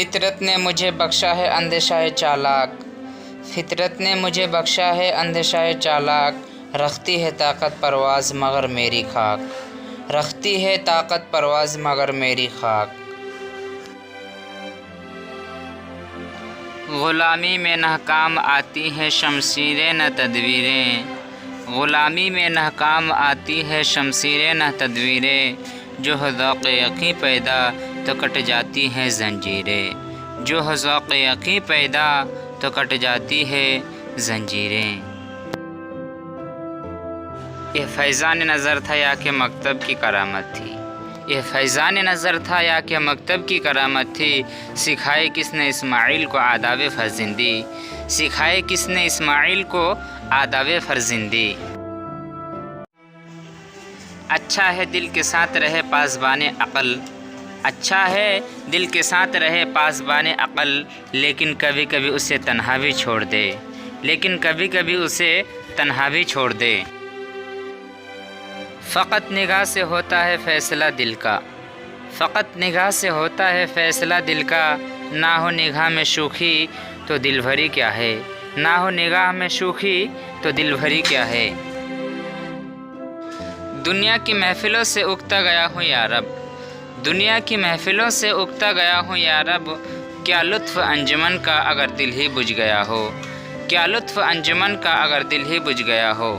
फितरत ने मुझे बख्शा है अंदेशाए चालाक, फितरत ने मुझे बख्शा है अंदेशाए चालाक, रखती है ताकत परवाज़ मगर मेरी खाक, रखती है ताकत परवाज़ मगर मेरी खाक। ग़ुलामी में नाकाम आती है शमशीरें न तदवीरें, ग़ुलामी में नाकाम आती है शमशीरें न तदवीरें, जो हो ज़ौक़ यक़ीन पैदा तो कट जाती हैं ज़ंजीरें, जो हो ज़ौक़ यक़ीन पैदा तो कट जाती है ज़ंजीरें। यह फैज़ान नज़र था या कि मकतब की करामत थी, यह फैज़ान नज़र था या कि मकतब की करामत थी, सिखाए किसने इस्माइल को आदाब फ़र्ज़िंदी, सिखाए किसने इस्माइल को आदाब फ़र्ज़िंदी। अच्छा है दिल के साथ रहे पासबाने अक़ल, अच्छा है दिल के साथ रहे पासबाने अक़ल, लेकिन कभी कभी उसे तन्हा भी छोड़ दे, लेकिन कभी कभी उसे तन्हा भी छोड़ दे। फ़क़त निगाह से होता है फ़ैसला दिल का, फ़क़त निगाह से होता है फ़ैसला दिल का, ना हो निगाह में शूखी तो दिल भरी क्या है, ना हो निगाह में शूखी तो दिल भरी क्या है। दुनिया की महफ़िलों से उगता गया हूँ या रब, दुनिया की महफ़िलों से उगता गया हूँ या रब, क्या लुत्फ़ अंजुमन का अगर दिल ही बुझ गया हो, क्या लुत्फ़ अंजुमन का अगर दिल ही बुझ गया हो।